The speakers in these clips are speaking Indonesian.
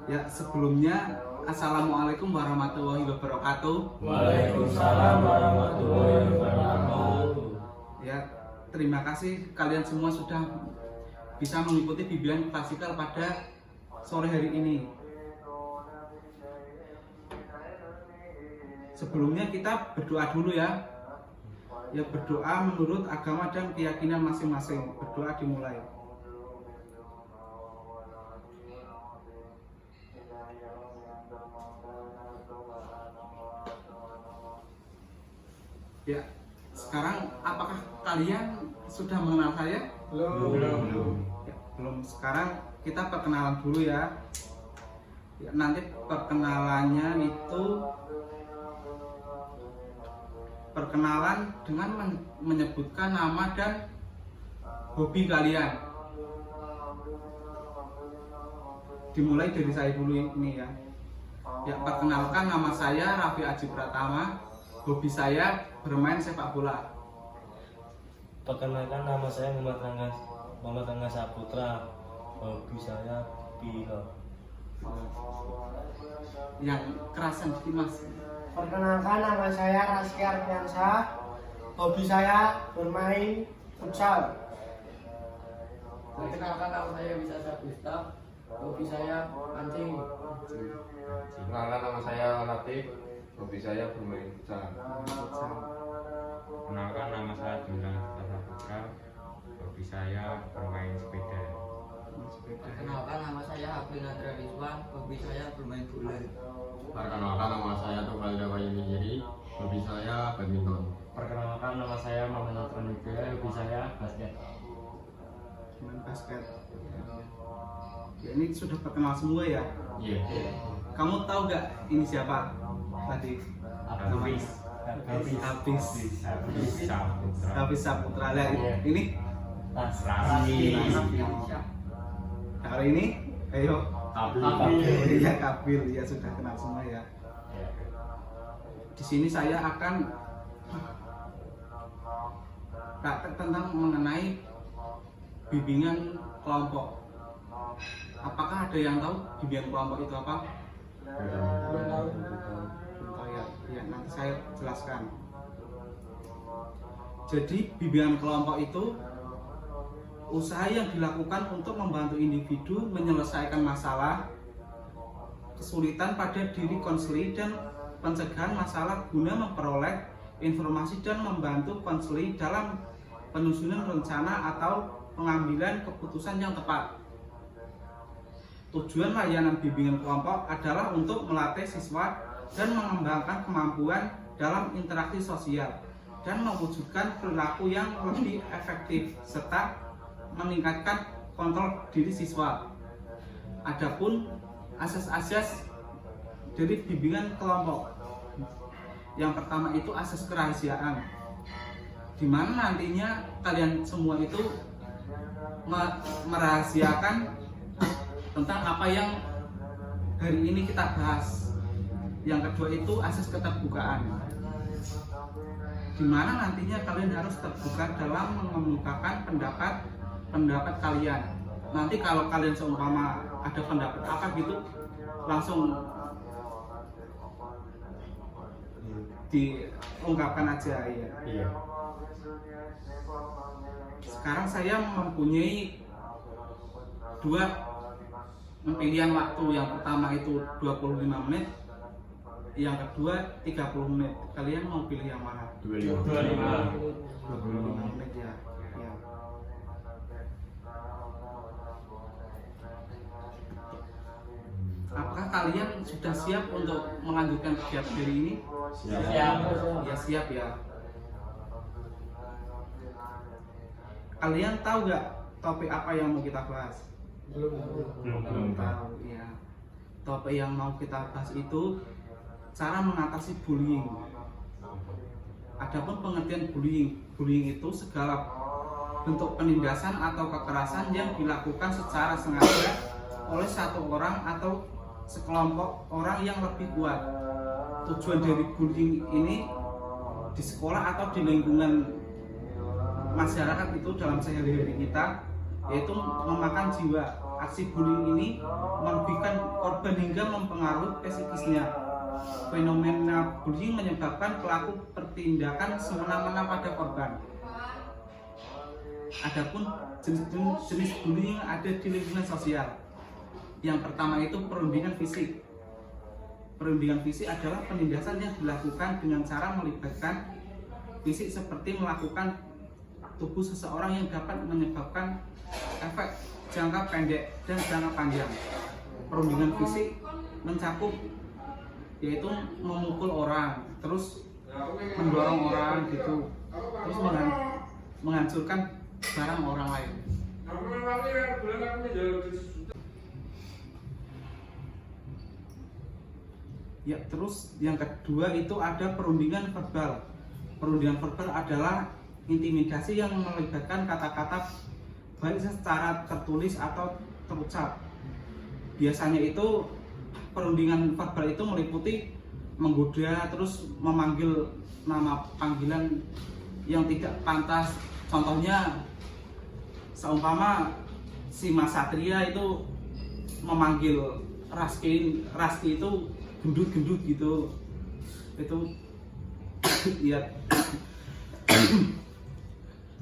Ya, sebelumnya Assalamualaikum warahmatullahi wabarakatuh. Waalaikumsalam warahmatullahi wabarakatuh. Ya, terima kasih kalian semua sudah bisa mengikuti bimbingan klasikal pada sore hari ini. Sebelumnya kita berdoa dulu ya. Ya, berdoa menurut agama dan keyakinan masing-masing. Berdoa dimulai. Ya, sekarang apakah kalian sudah mengenal saya? Belum. Ya, belum. Sekarang kita perkenalan dulu ya. Ya, nanti perkenalannya itu perkenalan dengan menyebutkan nama dan hobi kalian. Dimulai dari saya dulu ini ya. Ya, perkenalkan, nama saya Raffi Aji Pratama. Hobi saya bermain sepak bola. Perkenalkan, nama saya Muhammad Angga Saputra. Hobi saya pilot. Yang kerasan dikit mas. Perkenalkan, nama saya Raski Arfiansyah. Hobi saya bermain futsal. Perkenalkan, nama saya Wisasa Gustaf. Hobi saya mancing. Perkenalkan, nama saya Latif. Hobi saya bermain futsal. Kenalkan, nama saya Jundang Saputra. Hobi saya bermain sepeda. Perkenalkan, nama saya Abdul Nadra Rizwan. Hobi saya bermain bola. Perkenalkan, nama saya Tunggal Jawa Jadi. Hobi saya badminton. Perkenalkan, nama saya Muhammad Notron juga. Hobi saya basket. Main basket. Ya, ini sudah terkenal semua ya. Iya. Kamu tahu gak ini siapa tadi? Habis. Habis Saputra. Lah, ini Raffi. hari ini, ayo. Kabil. Ya, Kabil ya, sudah kenal semua ya. Di sini saya akan praktek tentang mengenai bimbingan kelompok. Apakah ada yang tahu bimbingan kelompok itu apa? Belum tahu ya. Ya, nanti saya jelaskan. Jadi bimbingan kelompok itu usaha yang dilakukan untuk membantu individu menyelesaikan masalah, kesulitan pada diri konseli dan pencegahan masalah guna memperoleh informasi dan membantu konseli dalam penyusunan rencana atau pengambilan keputusan yang tepat. Tujuan layanan bimbingan kelompok adalah untuk melatih siswa dan mengembangkan kemampuan dalam interaksi sosial dan mewujudkan perilaku yang lebih efektif serta meningkatkan kontrol diri siswa. Adapun asas-asas dari bimbingan kelompok, yang pertama itu asas kerahasiaan, di mana nantinya kalian semua itu merahasiakan tentang apa yang hari ini kita bahas. Yang kedua itu asas keterbukaan, di mana nantinya kalian harus terbuka dalam mengemukakan pendapat kalian. Nanti kalau kalian seumpama ada pendapat apa gitu, langsung diungkapkan aja ya. Iya. Sekarang saya mempunyai dua pilihan waktu. Yang pertama itu 25 menit, yang kedua 30 menit. Kalian mau pilih yang mana? 25. 25 menit ya. Ya. Apakah kalian sudah siap untuk melanjutkan kegiatan hari ini? Siap. Ya, siap ya. Kalian tahu gak topik apa yang mau kita bahas? Belum tahu ya. Topik yang mau kita bahas itu cara mengatasi bullying. Adapun pengertian bullying itu segala bentuk penindasan atau kekerasan yang dilakukan secara sengaja oleh satu orang atau sekelompok orang yang lebih kuat. Tujuan dari bullying ini di sekolah atau di lingkungan masyarakat itu dalam sehari-hari kita, yaitu memakan jiwa Aksi bullying ini merugikan korban hingga mempengaruhi psikisnya. Fenomena bullying menyebabkan pelaku bertindakan semena-mena pada korban. Adapun jenis bullying yang ada di lingkungan sosial. Yang pertama itu perundingan fisik. Perundingan fisik adalah penindasan yang dilakukan dengan cara melibatkan fisik seperti melakukan tubuh seseorang yang dapat menyebabkan efek jangka pendek dan jangka panjang. Perundingan fisik mencakup yaitu memukul orang, terus mendorong orang gitu, terus menghancurkan barang orang lain. Ya, terus yang kedua itu ada perundingan verbal. Perundingan verbal adalah intimidasi yang melibatkan kata-kata baik secara tertulis atau terucap. Biasanya itu perundingan verbal itu meliputi menggoda, terus memanggil nama panggilan yang tidak pantas. Contohnya seumpama si Mas Satria itu memanggil Raski itu gendut-gendut gitu, itu ya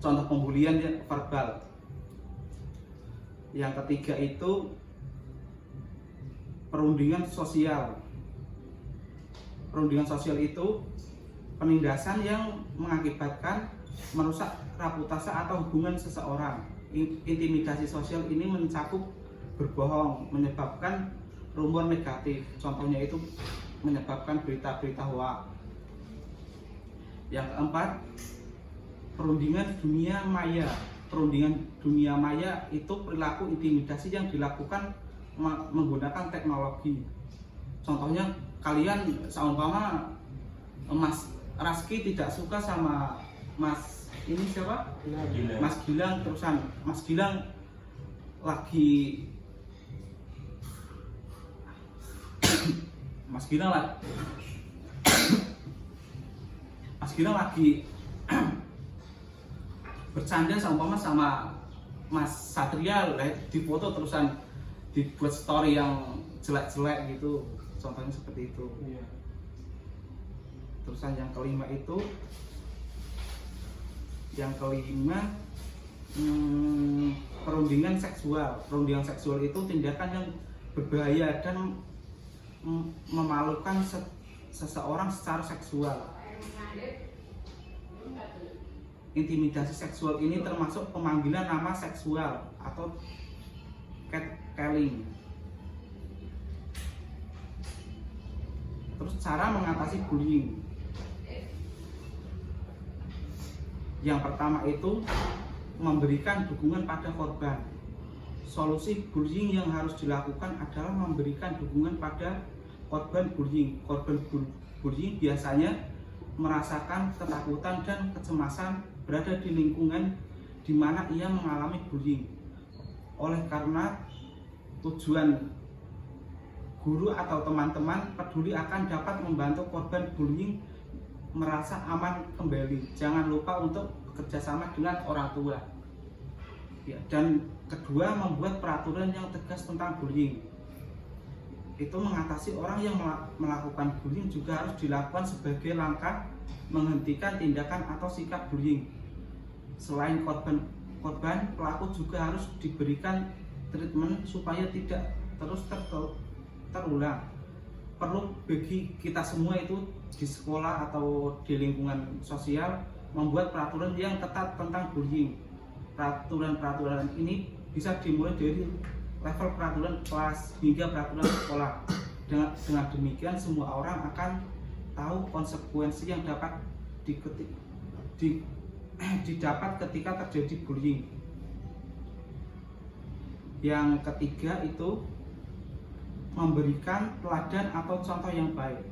contoh pembulian verbal. Yang ketiga itu perundingan sosial. Perundingan sosial itu penindasan yang mengakibatkan merusak reputasi atau hubungan seseorang. Intimidasi sosial ini mencakup berbohong, menyebabkan rumor negatif. Contohnya itu menyebabkan berita-berita hoax. Yang keempat, perundingan dunia maya. Perundingan dunia maya itu perilaku intimidasi yang dilakukan menggunakan teknologi. Contohnya kalian seumpama Mas Raski tidak suka sama Mas ini siapa? Gilang. Mas Gilang, terusan Mas Gilang lagi Mas Gilang lagi bercanda sama Mas Satria, di foto terusan dibuat story yang jelek-jelek gitu, contohnya seperti itu. Terusan yang kelima itu, perundingan seksual. Perundingan seksual itu tindakan yang berbahaya dan memalukan seseorang secara seksual. Intimidasi seksual ini termasuk pemanggilan nama seksual atau catcalling. Terus cara mengatasi bullying. Yang pertama itu memberikan dukungan pada korban. Solusi bullying yang harus dilakukan adalah memberikan dukungan pada korban bullying. Korban bullying biasanya merasakan ketakutan dan kecemasan berada di lingkungan di mana ia mengalami bullying. Oleh karena tujuan guru atau teman-teman peduli akan dapat membantu korban bullying merasa aman kembali. Jangan lupa untuk bekerjasama dengan orang tua. Ya, dan kedua, membuat peraturan yang tegas tentang bullying. Itu mengatasi orang yang melakukan bullying juga harus dilakukan sebagai langkah menghentikan tindakan atau sikap bullying. Selain korban, pelaku juga harus diberikan treatment supaya tidak terus terulang. Perlu bagi kita semua itu di sekolah atau di lingkungan sosial membuat peraturan yang ketat tentang bullying. Peraturan ini bisa dimulai dari level peraturan kelas hingga peraturan sekolah. Dengan demikian semua orang akan tahu konsekuensi yang dapat didapat ketika terjadi bullying. Yang ketiga itu memberikan teladan atau contoh yang baik.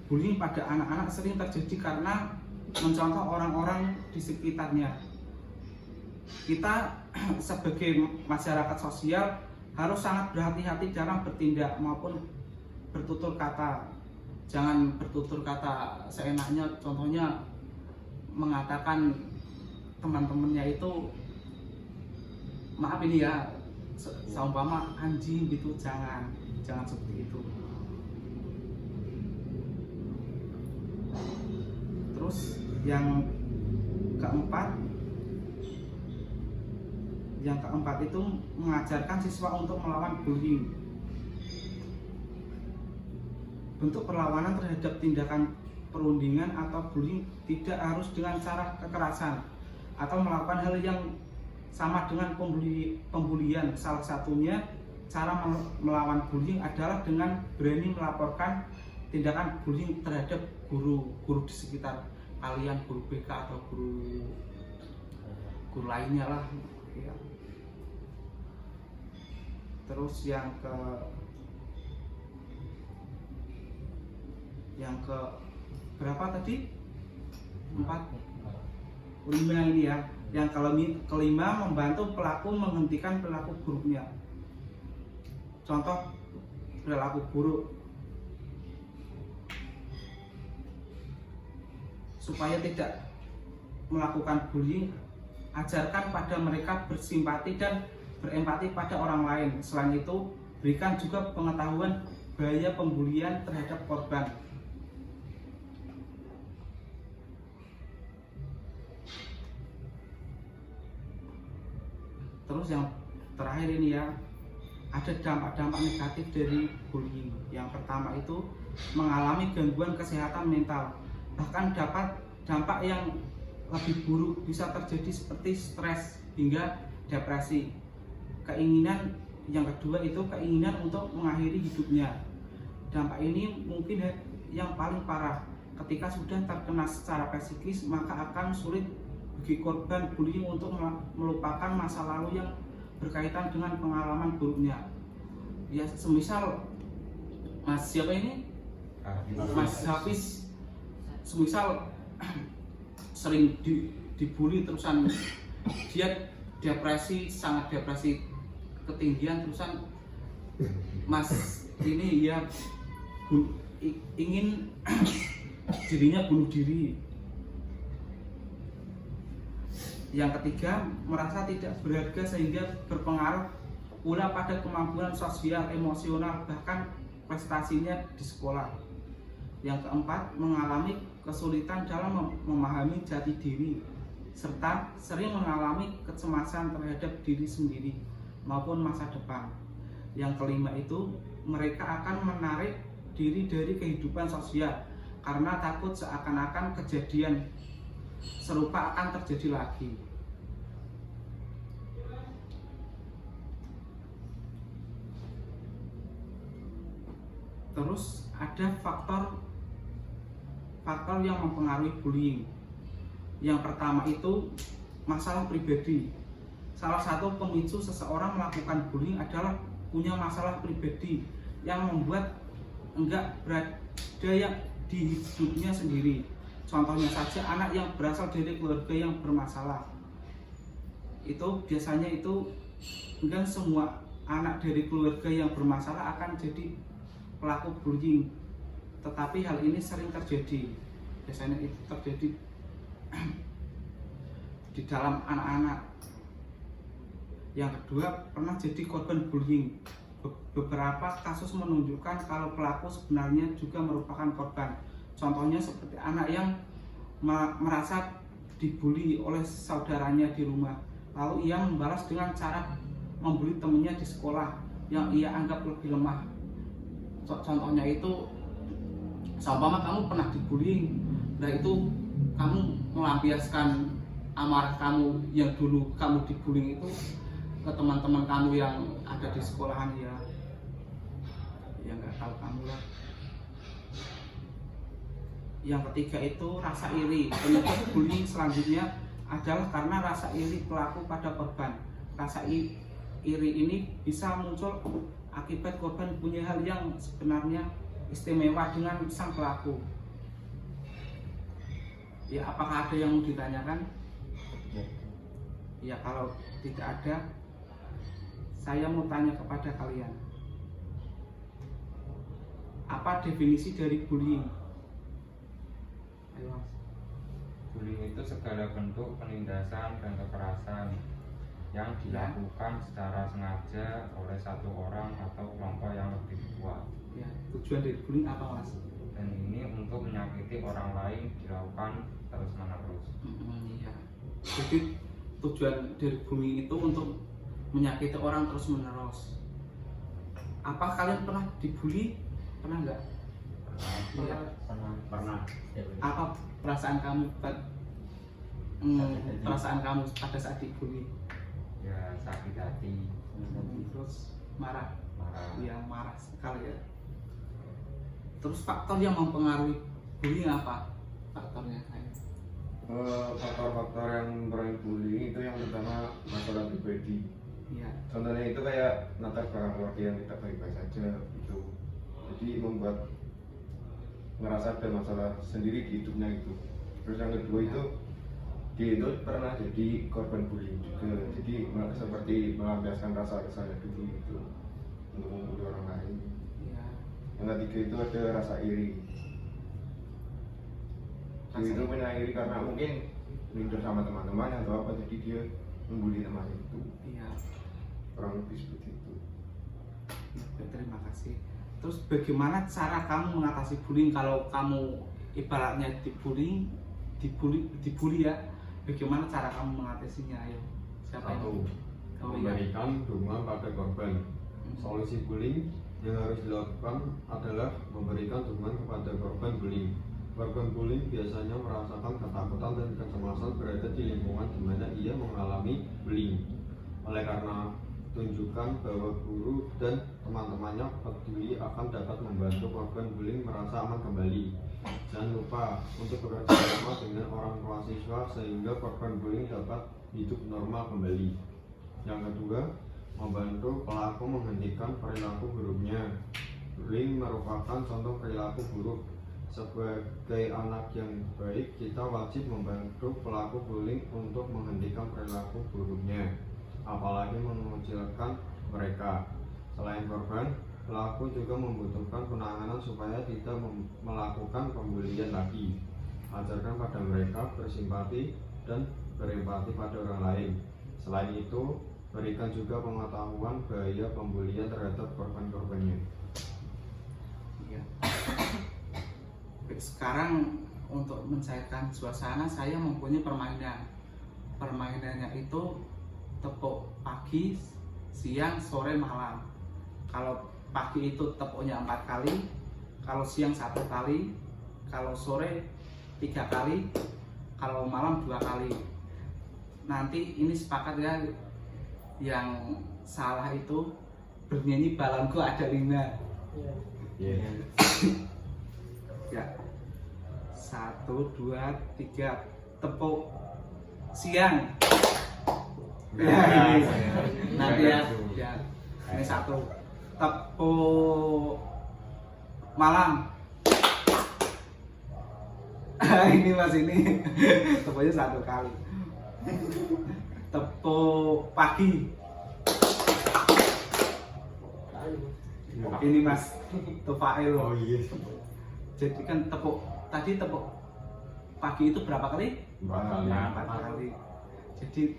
Bullying pada anak-anak sering terjadi karena mencontoh orang-orang di sekitarnya. Kita sebagai masyarakat sosial harus sangat berhati-hati dalam bertindak maupun bertutur kata. Jangan bertutur kata seenaknya, contohnya mengatakan teman-temannya itu, maaf ini ya, seumpama anjing gitu, jangan seperti itu. Terus yang keempat itu mengajarkan siswa untuk melawan bullying. Bentuk perlawanan terhadap tindakan perundingan atau bullying tidak harus dengan cara kekerasan atau melakukan hal yang sama dengan pembulian. Salah satunya cara melawan bullying adalah dengan berani melaporkan tindakan bullying terhadap guru di sekitar kalian, guru BK atau guru lainnya lah ya. Terus yang ke berapa tadi? 4, 5 ini ya. Yang kelima, membantu pelaku menghentikan perilaku buruknya. Contoh perilaku buruk, supaya tidak melakukan bullying, ajarkan pada mereka bersimpati dan berempati pada orang lain. Selain itu, berikan juga pengetahuan bahaya pembulian terhadap korban. Terus yang terakhir ini ya, ada dampak-dampak negatif dari bullying. Yang pertama itu mengalami gangguan kesehatan mental. Bahkan dapat dampak yang lebih buruk, bisa terjadi seperti stres hingga depresi. Keinginan yang kedua itu keinginan untuk mengakhiri hidupnya. Dampak ini mungkin yang paling parah. Ketika sudah terkena secara psikis, maka akan sulit bagi korban bullying untuk melupakan masa lalu yang berkaitan dengan pengalaman buruknya. Ya, semisal Mas siapa ini? Mas Hafiz, semisal sering dibully terusan dia depresi, sangat depresi ketinggian, terusan Mas ini ya ingin dirinya bunuh diri. Yang ketiga, merasa tidak berharga sehingga berpengaruh pula pada kemampuan sosial, emosional, bahkan prestasinya di sekolah. Yang keempat, mengalami kesulitan dalam memahami jati diri serta sering mengalami kecemasan terhadap diri sendiri maupun masa depan. Yang kelima itu, mereka akan menarik diri dari kehidupan sosial karena takut seakan-akan kejadian serupa akan terjadi lagi. Terus ada faktor yang mempengaruhi bullying. Yang pertama itu masalah pribadi. Salah satu pemicu seseorang melakukan bullying adalah punya masalah pribadi yang membuat enggak berdaya di hidupnya sendiri. Contohnya saja anak yang berasal dari keluarga yang bermasalah. Itu biasanya itu enggak semua anak dari keluarga yang bermasalah akan jadi pelaku bullying. Tetapi hal ini sering terjadi. Biasanya itu terjadi di dalam anak-anak. Yang kedua, pernah jadi korban bullying. Beberapa kasus menunjukkan kalau pelaku sebenarnya juga merupakan korban. Contohnya seperti anak yang merasa dibully oleh saudaranya di rumah, lalu ia membalas dengan cara membuli temannya di sekolah yang ia anggap lebih lemah. Contohnya itu, seumpama kamu pernah dibully, nah itu kamu melampiaskan amarah kamu yang dulu kamu dibully itu ke teman-teman kamu yang ada di sekolahan ya nggak tahu kamu lah. Yang ketiga itu rasa iri. Penyebab bullying selanjutnya adalah karena rasa iri pelaku pada korban. Rasa iri ini bisa muncul akibat korban punya hal yang sebenarnya istimewa dengan sang pelaku. Ya, apakah ada yang mau ditanyakan? Ya, kalau tidak ada, saya mau tanya kepada kalian. Apa definisi dari bullying? Ayo, Mas. Bullying itu segala bentuk penindasan dan kekerasan yang dilakukan secara sengaja oleh satu orang atau kelompok yang lebih kuat. Ya, tujuan dari bullying apa Mas? Dan ini untuk menyakiti orang lain dilakukan terus-menerus. Iya. Jadi tujuan dari bullying itu untuk menyakiti orang terus-menerus. Apa kalian pernah dibully? Pernah nggak? Iya. Pernah. Apa perasaan kamu perasaan kamu pada saat dibully? Ya sakit hati, Terus marah? marah. Iya, marah sekali ya. Terus faktor yang mempengaruhi bullying apa? Faktornya kayak Faktor-faktor yang mempengaruhi bullying itu yang pertama masalah pribadi. iya. Contohnya itu kayak latar belakang keluarga yang tidak baik-baik saja itu. Jadi membuat ngerasa ada masalah sendiri di hidupnya itu. Terus yang kedua itu dia itu pernah jadi korban bullying juga. Jadi seperti melampiaskan rasa kesalahan dulu itu untuk membuli orang lain. Iya. Yang ketiga itu ada rasa iri. Dia itu punya iri karena mungkin minder sama teman-teman atau apa, jadi dia membuli temannya itu. Iya. Kurang lebih seperti itu. Ya, terima kasih. Terus bagaimana cara kamu mengatasi bullying kalau kamu ibaratnya dibully ya? Bagaimana cara kamu mengatasinya? Ayo, siapa Satu, yang? Oh, iya. memberikan dukungan pada korban. Solusi bullying yang harus dilakukan adalah memberikan dukungan kepada korban bullying. Korban bullying biasanya merasakan ketakutan dan kecemasan berada di lingkungan di mana ia mengalami bullying. Oleh karena tunjukkan bahwa guru dan teman-temannya peduli akan dapat membantu korban bullying merasa aman kembali. Jangan lupa untuk bekerja sama dengan orang tua siswa sehingga korban bullying dapat hidup normal kembali. Yang kedua, membantu pelaku menghentikan perilaku buruknya. Bullying merupakan contoh perilaku buruk. Sebagai anak yang baik, kita wajib membantu pelaku bullying untuk menghentikan perilaku buruknya, apalagi mengucilkan mereka. Selain korban, pelaku juga membutuhkan penanganan supaya tidak melakukan pembulian lagi. Ajarkan pada mereka bersimpati dan berempati pada orang lain. Selain itu, berikan juga pengetahuan bahaya pembulian terhadap korban-korbannya. Iya. Baik, sekarang untuk mencairkan suasana saya mempunyai permainan. Permainannya itu tepuk pagi, siang, sore, malam. Kalau pagi itu tepuknya 4 kali, kalau siang 1 kali, kalau sore 3 kali, kalau malam 2 kali. Nanti ini sepakat ya, yang salah itu bernyanyi balonku ada 5. Ya, 1, 2, 3 tepuk siang. Ya, ini nanti ya, ini 1 tepuk malam. Ini Mas, ini tepuknya 1 kali. Tepuk pagi. Ini Mas, Tufail. Oh iya. Jadi kan tepuk pagi itu berapa kali? 4 kali. 4 kali. Jadi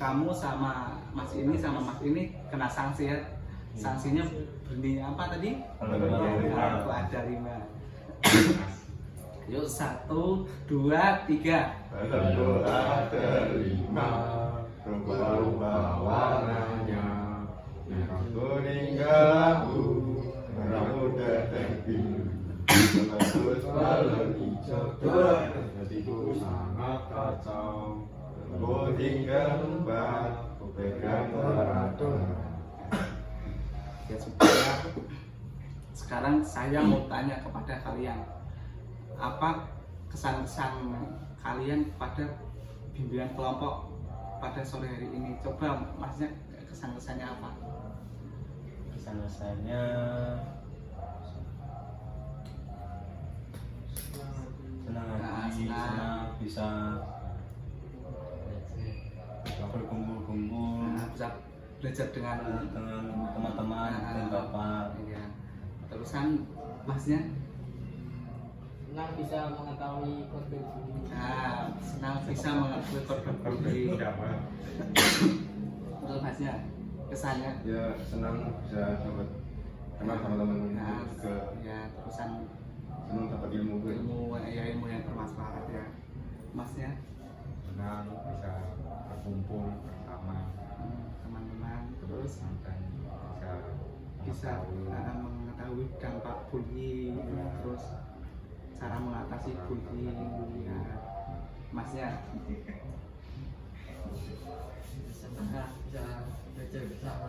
kamu sama Mas ini kena sanksi ya. Sanksinya bunyinya apa tadi? Kalau ada 5. Yuk 1, 2, 3. Kalau ada 5, berubah warnanya, merah kuning kelabu, merah muda dan biru. Terus balon hijau tua, hatiku sangat kacau. Ku tinggal 4, ku pegang peraturan. Ya sudah. Sekarang saya mau tanya kepada kalian, apa kesan-kesan kalian pada bimbingan kelompok pada sore hari ini? Coba Masnya, kesan-kesannya apa? Kesan-kesannya senang bisa berkumpul-kumpul Bisa belajar dengan teman-teman dan bapak. Iya. Terusan Masnya? senang bisa mengetahui korban bullying. Nah, senang bisa mengetahui korban bullying. Siapa? Betul Masnya, kesannya. Ya senang bisa dapat kenal sama teman Nah, juga ya terusan senang dapat ilmu gue. ilmu yang bermanfaat ya. Masnya, Senang bisa berkumpul bersama teman-teman, terus dan bisa mengetahui dampak bullying, terus cara mengatasi bullying ya. Masnya Senang bisa belajar bersama.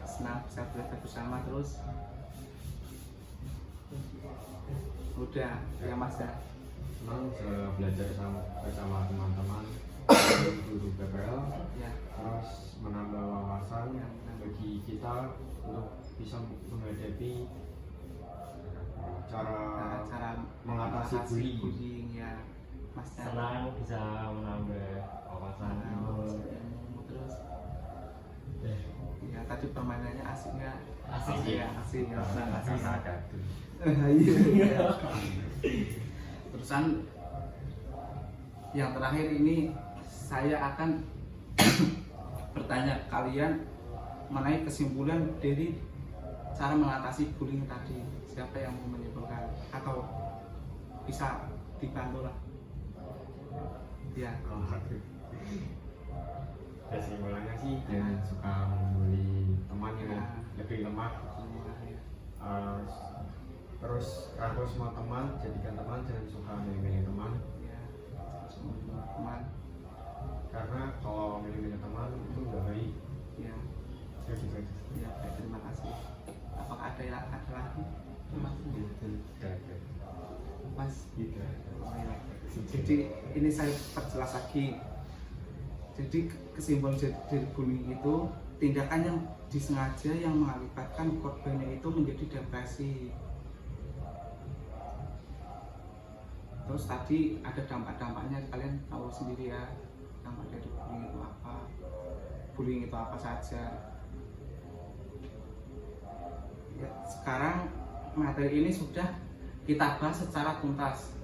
senang bisa belajar bersama, terus udah ya Mas ya. Senang bisa belajar bersama teman-teman guru PPL, Ya, terus menambah wawasan bagi kita untuk bisa menghadapi cara cara mengatasi bullying. bullying ya Mas ya. Senang bisa menambah wawasan ilmu. Terus ya tadi permainannya asiknya Asik, ya, asik ya, senang asik. karena ada tuh. Iya. Terusan yang terakhir ini saya akan bertanya ke kalian mengenai kesimpulan dari cara mengatasi bullying tadi. Siapa yang mau menyimpulkan atau bisa dibantu lah? Ya. Kesimpulannya sih jangan suka membuli teman yang lebih lemah. Terus rangkul semua teman, jadikan teman, jangan suka milih-milih teman. Ya, semua teman. Karena kalau milih-milih teman itu nggak baik. Ya, Ya gitu aja. ya, baik, terima kasih. Apakah ada lagi? Mas, Mas. Gitu. Oh, ya. Jadi ini saya perjelas lagi. Jadi kesimpulan dari bullying itu tindakan yang disengaja yang mengakibatkan korbannya itu menjadi depresi. Terus tadi ada dampak-dampaknya, kalian tahu sendiri ya, dampak dari bullying itu apa, bullying itu apa saja. Ya, sekarang materi ini sudah kita bahas secara tuntas.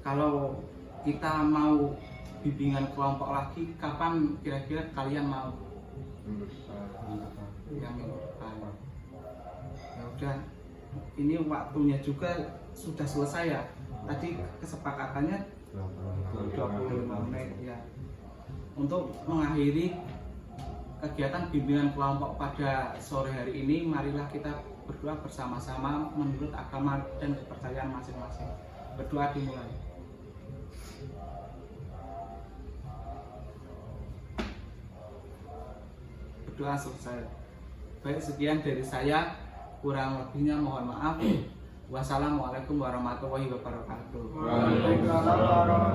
Kalau kita mau bimbingan kelompok lagi, kapan kira-kira kalian mau? Yang minggu depan. Ya udah, ini waktunya juga sudah selesai ya. Tadi kesepakatannya 25 menit ya. Untuk mengakhiri kegiatan bimbingan kelompok pada sore hari ini, marilah kita berdoa bersama-sama menurut agama dan kepercayaan masing-masing. Berdoa dimulai. Berdoa selesai. Baik, sekian dari saya, kurang lebihnya mohon maaf. Wassalamualaikum warahmatullahi wabarakatuh. Waalaikumsalam.